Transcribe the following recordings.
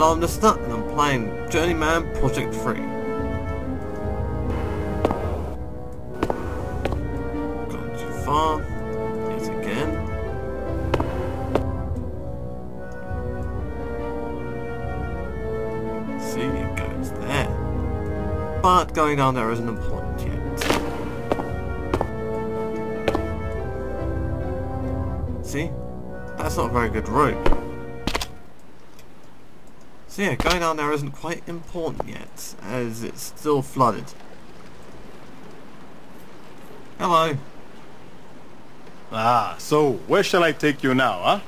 Hello, I'm Nutt, and I'm playing Journeyman Project 3. Gone too far. Yet again. See, it goes there. But going down there isn't important yet. See? That's not a very good rope. So yeah, going down there isn't quite important yet, as it's still flooded. Hello. Ah, so where shall I take you now, huh?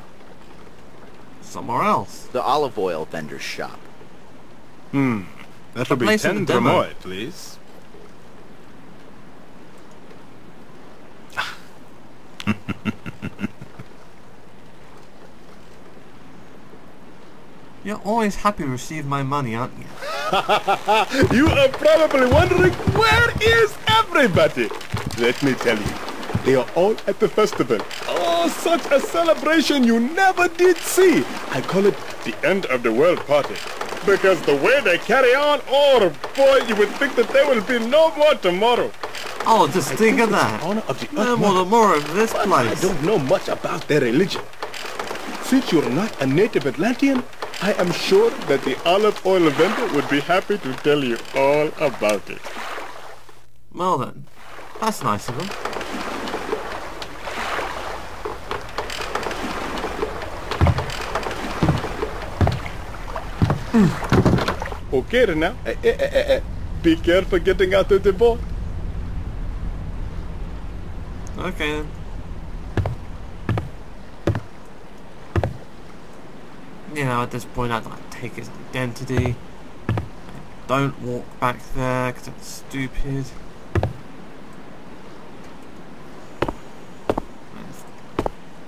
Somewhere else. The olive oil vendor's shop. That'll be place in 10 the demo. annoy, please. You're always happy to receive my money, aren't you? You are probably wondering, where is everybody? Let me tell you, they are all at the festival. Oh, such a celebration you never did see. I call it the end of the world party. Because the way they carry on, oh boy, you would think that there will be no more tomorrow. Oh, just think of that. Honor of the No more of this I place. don't know much about their religion. Since you're not a native Atlantean, I am sure that the olive oil vendor would be happy to tell you all about it. Well then, that's nice of him. Okay then now, be careful getting out of the boat. Okay then. You know, at this point I'd like to take his identity. Don't walk back there because it's stupid.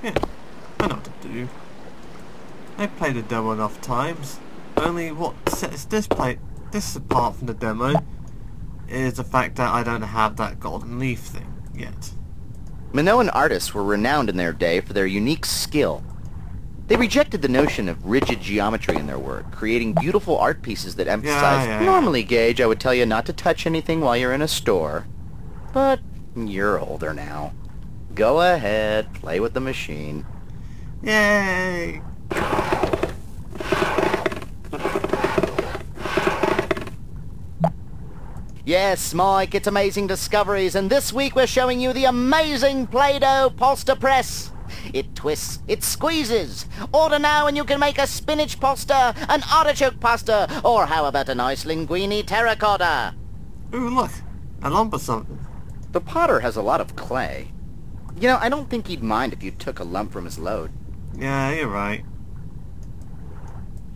Yeah, I know what to do. I played the demo enough times. Only what sets this apart from the demo is the fact that I don't have that golden leaf thing yet. Minoan artists were renowned in their day for their unique skill. They rejected the notion of rigid geometry in their work, creating beautiful art pieces that emphasize... Normally, Gage, I would tell you not to touch anything while you're in a store. But you're older now. Go ahead, play with the machine. Yay! Yes, Mike, it's Amazing Discoveries, and this week we're showing you the amazing Play-Doh Poster Press. It twists, it squeezes. Order now and you can make a spinach pasta, an artichoke pasta, or how about a nice linguine terracotta? Ooh, look, a lump of something. The potter has a lot of clay. You know, I don't think he'd mind if you took a lump from his load. Yeah, you're right.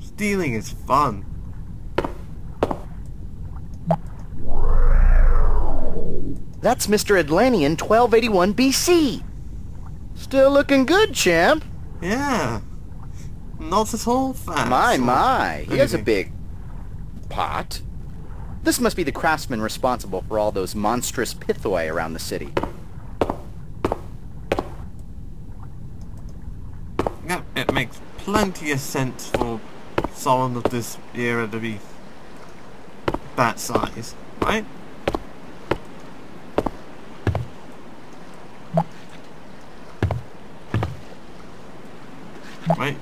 Stealing is fun. That's Mr. Atlantean 1281 BC. Still looking good, champ. Yeah. Not at all fast. My. He has a big pot. This must be the craftsman responsible for all those monstrous pithoi around the city. Yeah, it makes plenty of sense for someone of this era to be that size, right? Right.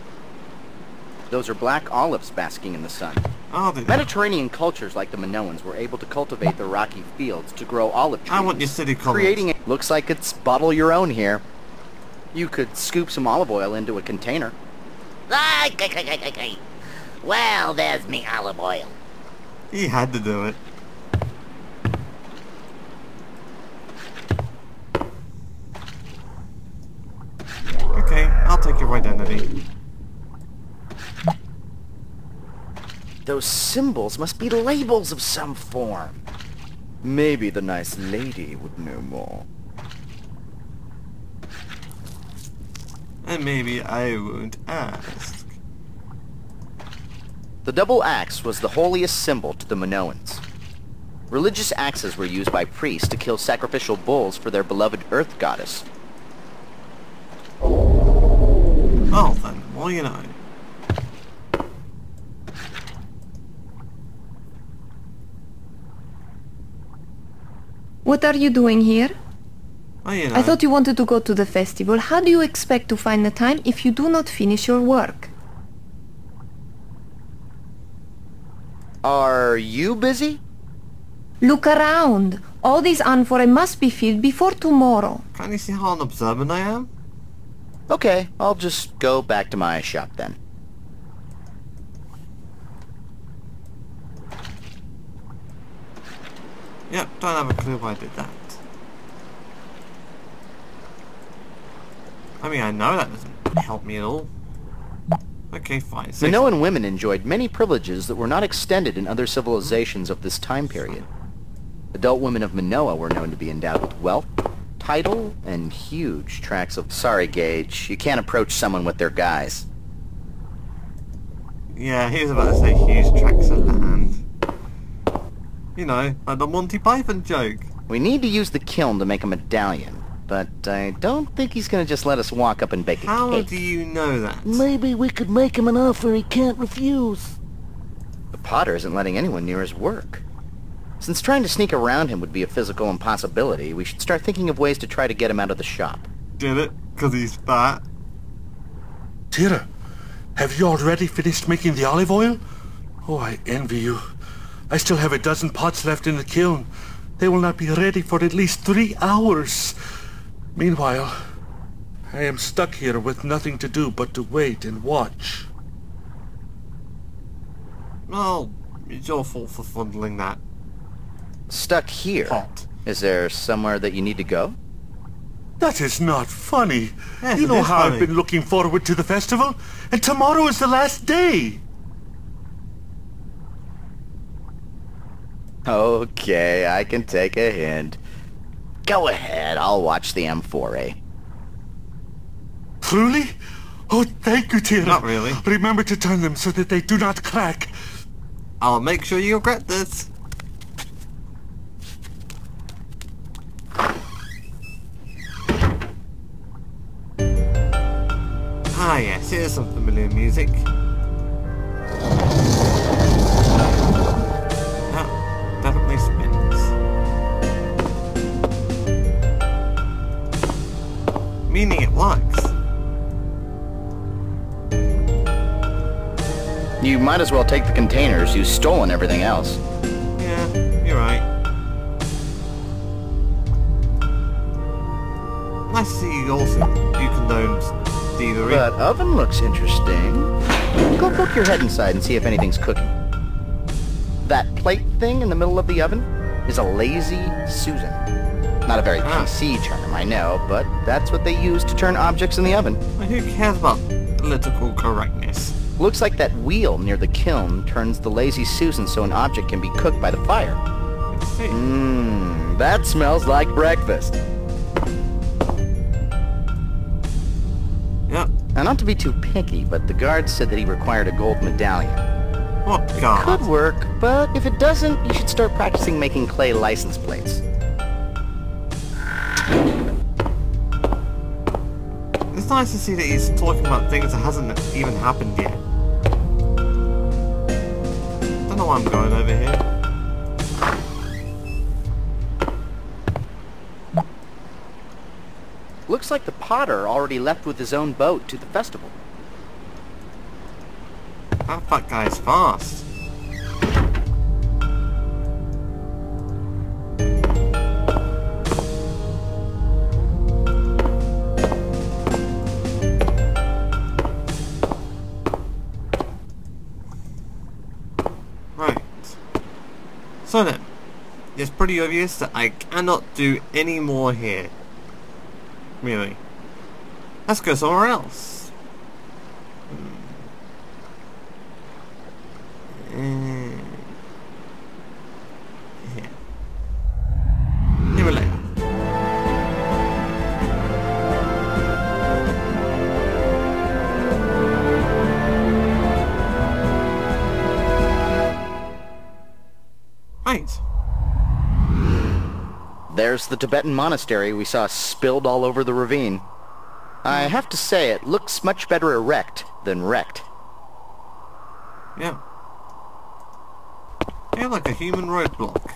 Those are black olives basking in the sun. Oh, Mediterranean cultures like the Minoans were able to cultivate the rocky fields to grow olive trees. I want your city comments. Creating it looks like it's bottle your own here. You could scoop some olive oil into a container. Well, there's me olive oil. He had to do it. Okay, I'll take your identity. Those symbols must be labels of some form. Maybe the nice lady would know more. And maybe I won't ask. The double axe was the holiest symbol to the Minoans. Religious axes were used by priests to kill sacrificial bulls for their beloved earth goddess. Oh, then, well, you know. What are you doing here? Oh, you know. I thought you wanted to go to the festival. How do you expect to find the time if you do not finish your work? Are you busy? Look around. All these amphorae must be filled before tomorrow. Can't you see how unobservant I am? Okay, I'll just go back to my shop then. Yep, don't have a clue why I did that. I mean, I know that doesn't help me at all. Okay, fine. Minoan women enjoyed many privileges that were not extended in other civilizations of this time period. Adult women of Minoa were known to be endowed with wealth, title, and huge tracts of... Sorry, Gage, you can't approach someone with their guise. Yeah, he was about to say huge tracts of land. You know, like the Monty Python joke. We need to use the kiln to make a medallion, but I don't think he's gonna just let us walk up and bake a How cake. do you know that? Maybe we could make him an offer he can't refuse. The potter isn't letting anyone near his work. Since trying to sneak around him would be a physical impossibility, we should start thinking of ways to try to get him out of the shop. Did it? Because he's fat. Tira, have you already finished making the olive oil? Oh, I envy you. I still have a dozen pots left in the kiln. They will not be ready for at least 3 hours. Meanwhile, I am stuck here with nothing to do but to wait and watch. Well, it's your fault for fondling that Stuck here? pot. Is there somewhere that you need to go? That is not funny. Yes, You it know is how funny. I've been looking forward to the festival, and tomorrow is the last day. Okay, I can take a hint. Go ahead, I'll watch the amphorae. Truly? Oh, thank you, Tira. Not really. Remember to turn them so that they do not crack. I'll make sure you regret this. Ah yes, here's some familiar music. That definitely spins. Meaning it works. You might as well take the containers. You've stolen everything else. Yeah, you're right. Nice to see you also. You condone thievery. That oven looks interesting. Go poke your head inside and see if anything's cooking. That plate thing in the middle of the oven is a lazy Susan. Not a very PC term, I know, but that's what they use to turn objects in the oven. Well, who cares about political correctness? Looks like that wheel near the kiln turns the lazy Susan so an object can be cooked by the fire. Let's see. That smells like breakfast. Yep. Now, not to be too picky, but the guard said that he required a gold medallion. What god? Could work, but if it doesn't, you should start practicing making clay license plates. It's nice to see that he's talking about things that hasn't even happened yet. Don't know why I'm going over here. Looks like the potter already left with his own boat to the festival. That fat guy's fast. Right. So then, it's pretty obvious that I cannot do any more here. Really. Let's go somewhere else. Here. Here we later. Right. There's the Tibetan monastery we saw spilled all over the ravine. I have to say, it looks much better erect than wrecked. Yeah. Yeah, like a human roadblock.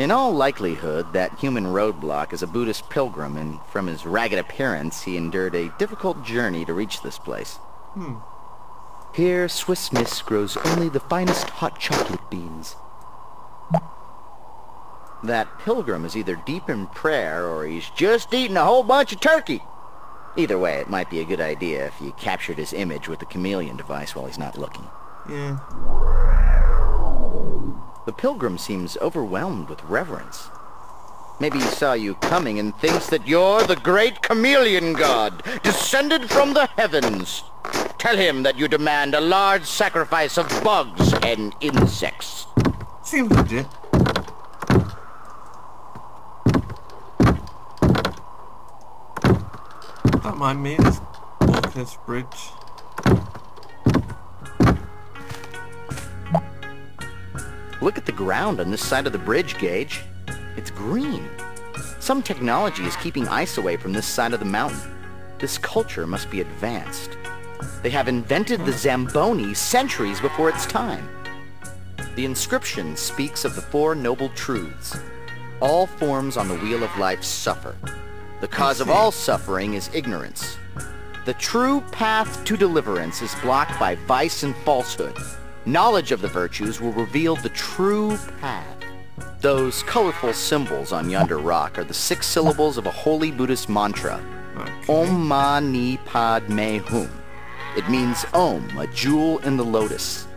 In all likelihood, that human roadblock is a Buddhist pilgrim, and from his ragged appearance, he endured a difficult journey to reach this place. Here, Swiss Miss grows only the finest hot chocolate beans. That pilgrim is either deep in prayer, or he's just eating a whole bunch of turkey. Either way, it might be a good idea if you captured his image with the chameleon device while he's not looking. Yeah. The pilgrim seems overwhelmed with reverence. Maybe he saw you coming and thinks that you're the great chameleon god, descended from the heavens. Tell him that you demand a large sacrifice of bugs and insects. Seems legit. Don't mind me, just walk this bridge. Look at the ground on this side of the bridge, Gage. It's green. Some technology is keeping ice away from this side of the mountain. This culture must be advanced. They have invented the Zamboni centuries before its time. The inscription speaks of the four noble truths. All forms on the wheel of life suffer. The cause of all suffering is ignorance. The true path to deliverance is blocked by vice and falsehood. Knowledge of the virtues will reveal the true path. Those colorful symbols on yonder rock are the 6 syllables of a holy Buddhist mantra. Om Mani Padme Hum. It means Om, a jewel in the lotus.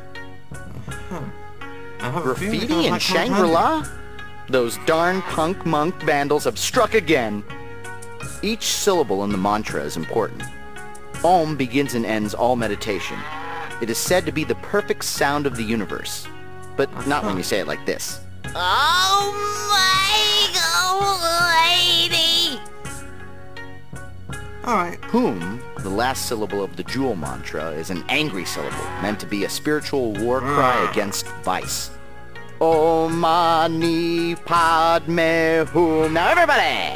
Graffiti in Shangri-La? Those darn punk monk vandals have struck again. Each syllable in the mantra is important. Om begins and ends all meditation. It is said to be the perfect sound of the universe. But not when you say it like this. Oh my lady! Alright. Hum, the last syllable of the jewel mantra, is an angry syllable, meant to be a spiritual war cry against vice. Om Mani Padme Hum. Now everybody!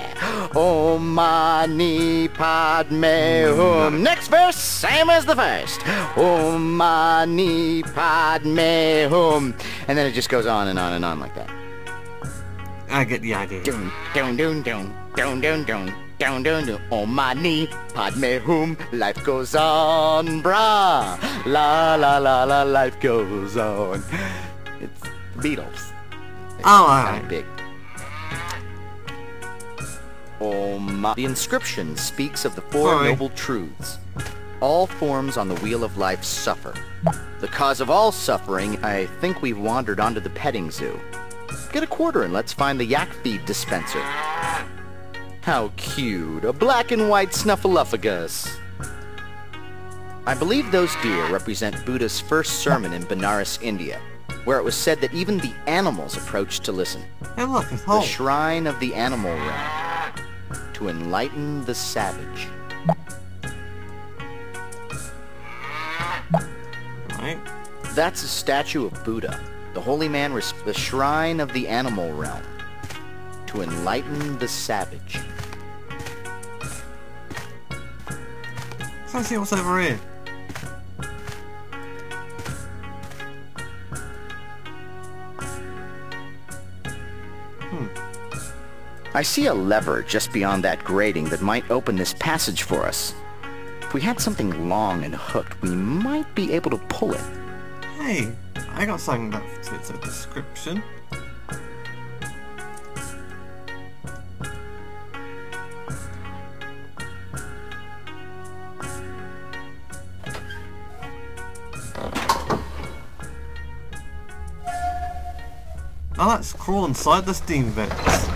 Om Mani Padme Hum. Next verse, same as the first. Om Mani Padme Hum. And then it just goes on and on and on like that. I get the idea. Dun, dun, dun, dun, dun, dun, dun. Down, down, down. Om Mani Padme Hum. Life goes on, brah. La la la la. Life goes on. It's the Beatles. Oh, alright. Big. The inscription speaks of the four noble truths. All forms on the wheel of life suffer. The cause of all suffering. I think we've wandered onto the petting zoo. Get a quarter and let's find the yak feed dispenser. How cute, a black and white snuffleupagus. I believe those deer represent Buddha's first sermon in Benares, India, where it was said that even the animals approached to listen. Hey look, it's The home. shrine of the animal realm, to enlighten the savage. Right. That's a statue of Buddha, the holy man, the shrine of the animal realm, to enlighten the savage. Let's see what's over here. I see a lever just beyond that grating that might open this passage for us. If we had something long and hooked, we might be able to pull it. Hey, I got something that fits a description. Now let's crawl inside the steam vents.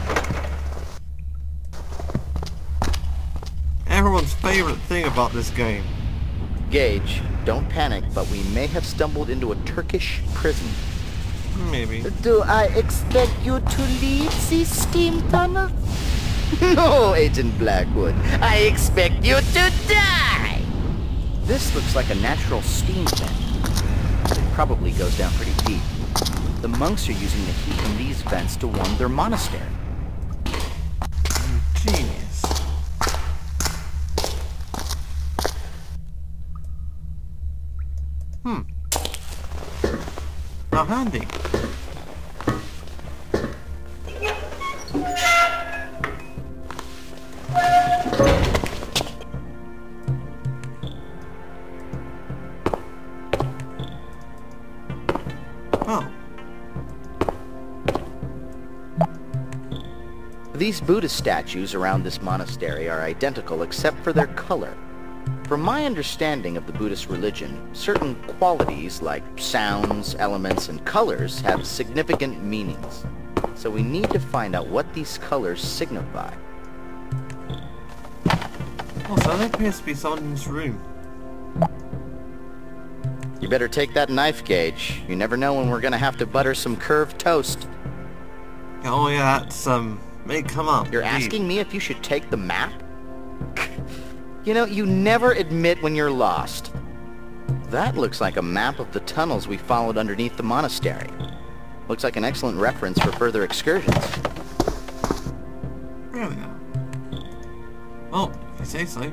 Everyone's favourite thing about this game. Gage, don't panic, but we may have stumbled into a Turkish prison. Maybe. Do I expect you to leave these steam tunnels? No, Agent Blackwood. I expect you to die! This looks like a natural steam vent. It probably goes down pretty deep. The monks are using the heat in these vents to warm their monastery. Genius. How handy. These Buddhist statues around this monastery are identical except for their color. From my understanding of the Buddhist religion, certain qualities like sounds, elements, and colors have significant meanings. So we need to find out what these colors signify. Also, there appears to be someone in this room. You better take that knife, Gage. You never know when we're gonna have to butter some curved toast. Oh yeah, that's, may come up. You're asking me if you should take the map? You know, you never admit when you're lost. That looks like a map of the tunnels we followed underneath the monastery. Looks like an excellent reference for further excursions. Really now? Well, if you say so.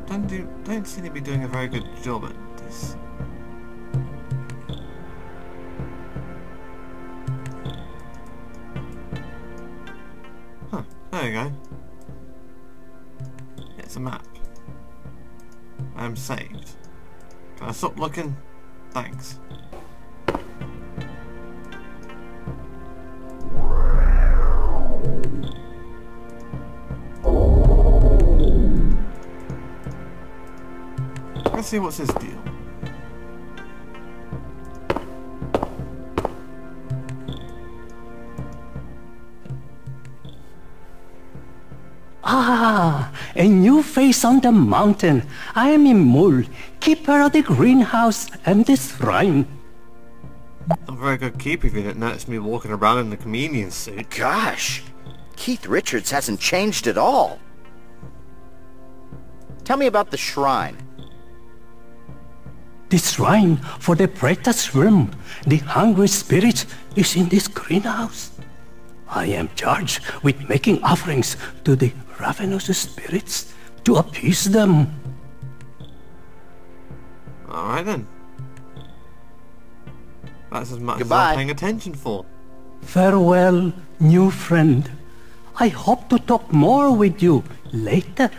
Don't seem to be doing a very good job at this. Huh, there we go. It's a map. I'm saved. Can I stop looking? Thanks. Let's see what's his deal. Ah, a new face on the mountain. I am Imul, keeper of the greenhouse and the shrine. Not very good keep if you didn't notice me walking around in the comedian suit. Gosh, Keith Richards hasn't changed at all. Tell me about the shrine. The shrine for the Presto's room, the hungry spirit, is in this greenhouse. I am charged with making offerings to the ravenous spirits to appease them. Alright then. That's as much as Goodbye. I'm paying attention for. Farewell, new friend. I hope to talk more with you later.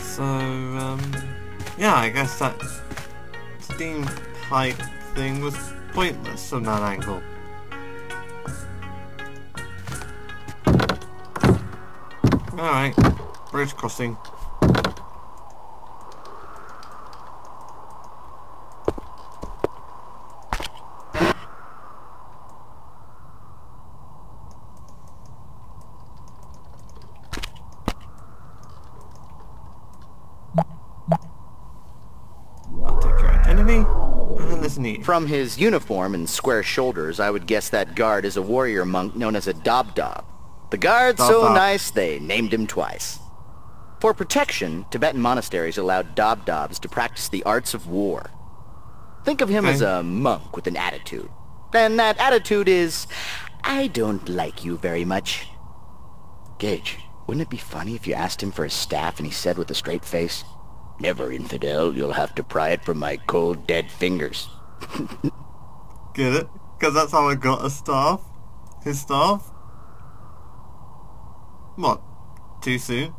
So, yeah, I guess that steam pipe thing was pointless from that angle. Alright, bridge crossing. I'll take your identity, and listen to you. From his uniform and square shoulders, I would guess that guard is a warrior monk known as a Dob-Dob. The guard's so Dob-Dob. nice, they named him twice. For protection, Tibetan monasteries allowed Dob-Dobs to practice the arts of war. Think of him Okay. as a monk with an attitude. And that attitude is, I don't like you very much. Gage, wouldn't it be funny if you asked him for his staff and he said with a straight face, "Never, infidel, you'll have to pry it from my cold, dead fingers." Get it? Because that's how I got a staff. His staff. What? Too soon?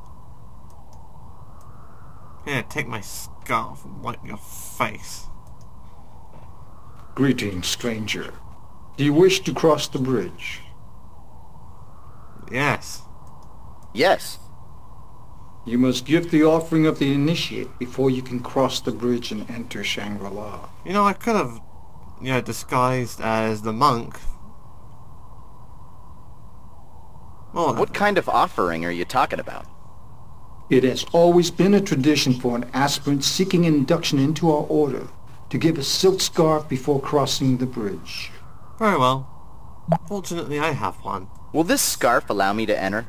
Here, take my scarf and wipe your face. Greetings, stranger. Do you wish to cross the bridge? Yes. Yes. You must give the offering of the initiate before you can cross the bridge and enter Shangri-La. You know, I could have, disguised as the monk. Well, What kind of offering are you talking about? It has always been a tradition for an aspirant seeking induction into our order to give a silk scarf before crossing the bridge. very well. Fortunately, I have one. Will this scarf allow me to enter?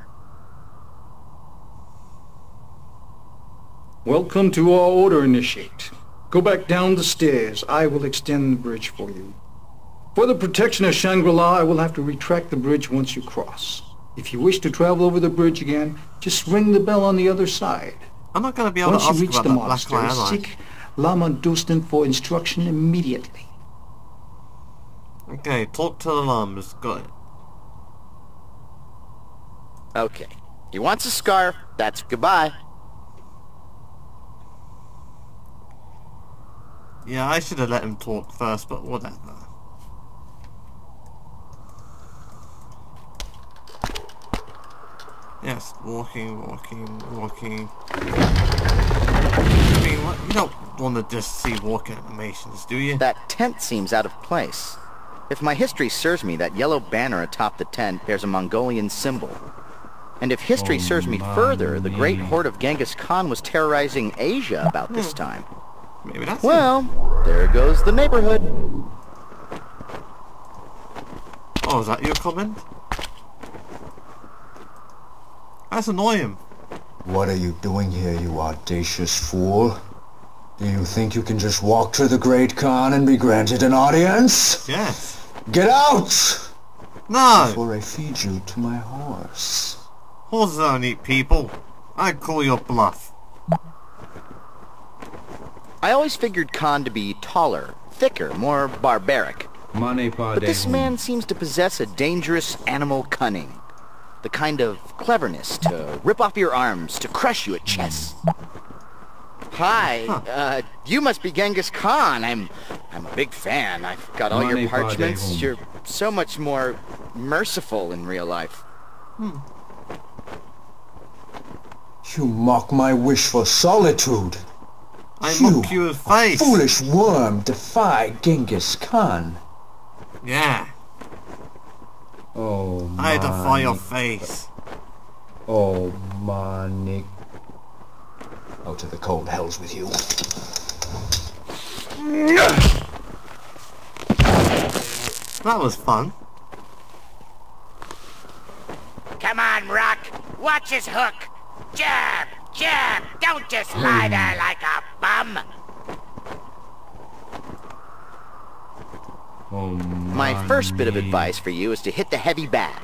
Welcome to our order, initiate. Go back down the stairs. I will extend the bridge for you. For the protection of Shangri-La, I will have to retract the bridge once you cross. If you wish to travel over the bridge again, just ring the bell on the other side. I'm not going to be able Once to you ask reach about the that black monastery, eye, am I? seek Lama Dustin for instruction immediately. Okay, talk to the llamas. Got it. Okay. He wants a scarf. That's goodbye. Yeah, I should have let him talk first, but whatever. Yes, walking. I mean, what, you don't want to just see walking animations, do you? That tent seems out of place. If my history serves me, that yellow banner atop the tent bears a Mongolian symbol. And if history serves me further, the great horde of Genghis Khan was terrorizing Asia about this time. Maybe that's Well, there goes the neighborhood. Oh, is that your comment? Let's annoy him. What are you doing here, you audacious fool? Do you think you can just walk to the Great Khan and be granted an audience? Yes. Get out! No! Before I feed you to my horse. Horses don't eat people. I'd call your bluff. I always figured Khan to be taller, thicker, more barbaric. But this man seems to possess a dangerous animal cunning. The kind of cleverness to rip off your arms, to crush you at chess. Hi, you must be Genghis Khan. I'm a big fan. I've got all your parchments. You're so much more merciful in real life. You mock my wish for solitude. I mock you with face. Foolish worm, defy Genghis Khan. Yeah. Oh, I defy your face. Oh, Manik. Out to the cold hells with you. That was fun. Come on, Rock. Watch his hook. Jab, jab. Don't just lie there like a bum. My first bit of advice for you is to hit the heavy bag.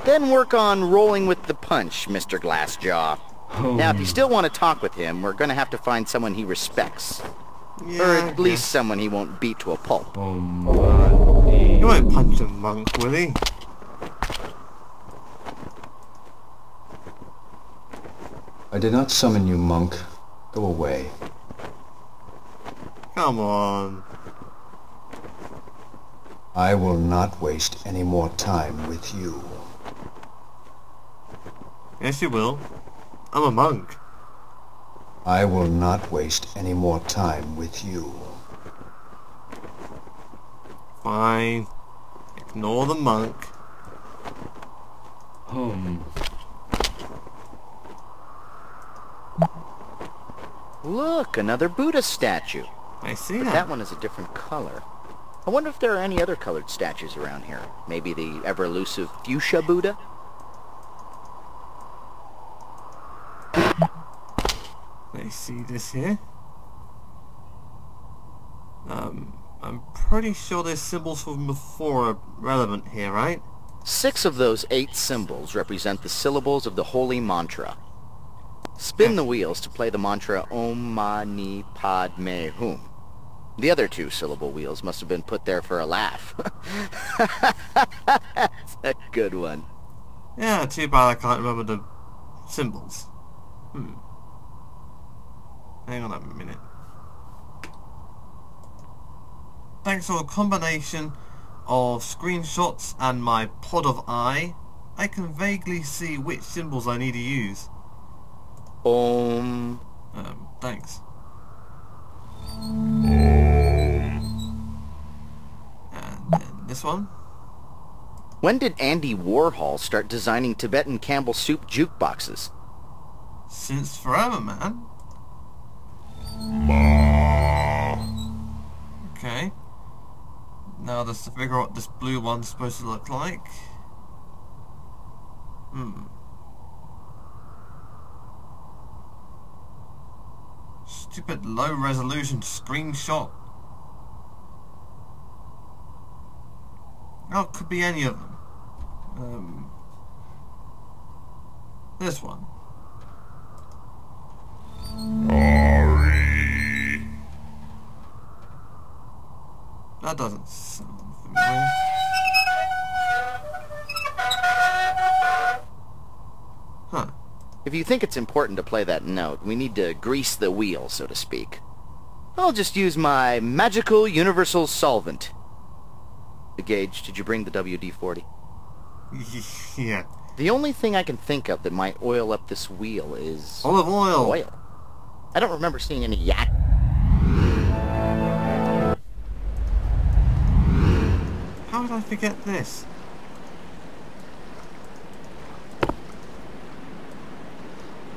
Then work on rolling with the punch, Mr. Glassjaw. Now, if you still want to talk with him, we're going to have to find someone he respects. Yeah, Or at least someone he won't beat to a pulp. You won't punch a monk, will he? I did not summon you, monk. Go away. Come on. I will not waste any more time with you. Yes, you will. I'm a monk. I will not waste any more time with you. Fine. Ignore the monk. Look, another Buddha statue. I see But that. that one is a different color. I wonder if there are any other colored statues around here. Maybe the ever-elusive fuchsia Buddha? Let's see this here. I'm pretty sure there's symbols from before are relevant here, right? 6 of those 8 symbols represent the syllables of the holy mantra. Spin the wheels to play the mantra Om Mani Padme Hum. The other 2 syllable wheels must have been put there for a laugh. That's a good one. Yeah, too bad I can't remember the symbols. Hang on a minute. Thanks to a combination of screenshots and my pod of eye, I can vaguely see which symbols I need to use. Om. Thanks. And then this one. When did Andy Warhol start designing Tibetan Campbell soup jukeboxes? Since forever, man. Okay. Now let's figure out what this blue one's supposed to look like. stupid low resolution screenshot. Oh, it could be any of them. This one. That doesn't sound familiar. Huh. If you think it's important to play that note, we need to grease the wheel, so to speak. I'll just use my magical universal solvent. Gage, did you bring the WD-40? Yeah. The only thing I can think of that might oil up this wheel is... olive oil! Oil. I don't remember seeing any yak... How did I forget this?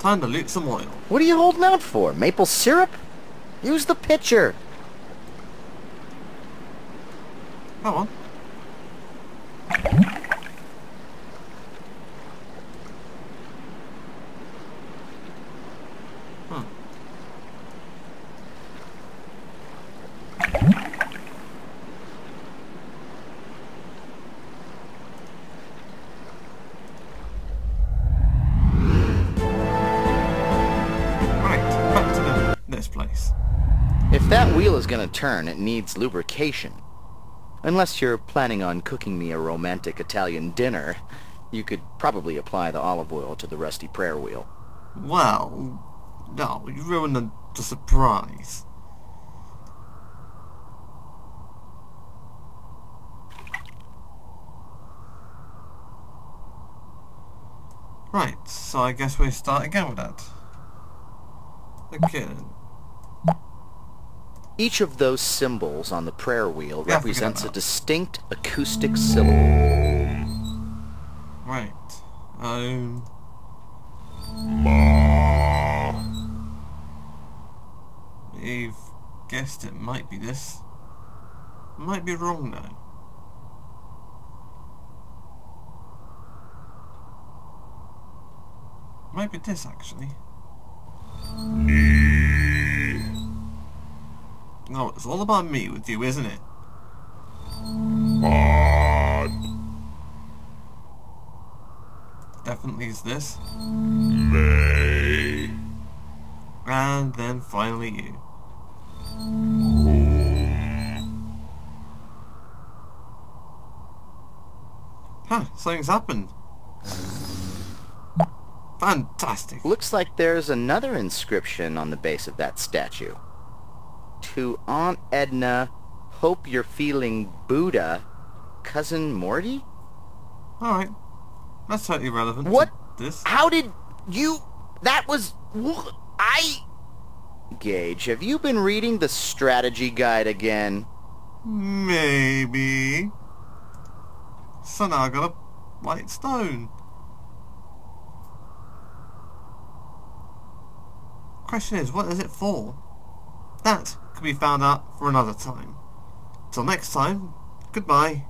Time to loot some oil. What are you holding out for? Maple syrup? Use the pitcher. Come on. Place. If that wheel is gonna turn, it needs lubrication. Unless you're planning on cooking me a romantic Italian dinner, you could probably apply the olive oil to the rusty prayer wheel. Well, no, you ruined the surprise. Right, so I guess we start again with that. Again. Each of those symbols on the prayer wheel represents a distinct acoustic syllable. Right. You've guessed it might be this. Might be wrong though. Might be this actually. No, it's all about me with you, isn't it? Definitely is this. And then finally you. Huh, something's happened. Fantastic. Looks like there's another inscription on the base of that statue. To Aunt Edna, hope you're feeling Buddha, Cousin Morty? Alright. That's totally relevant. What? To this. How did you... That was... Gage, have you been reading the strategy guide again? Maybe. So now I got a white stone. Question is, what is it for? That could be found out for another time. Till next time, goodbye.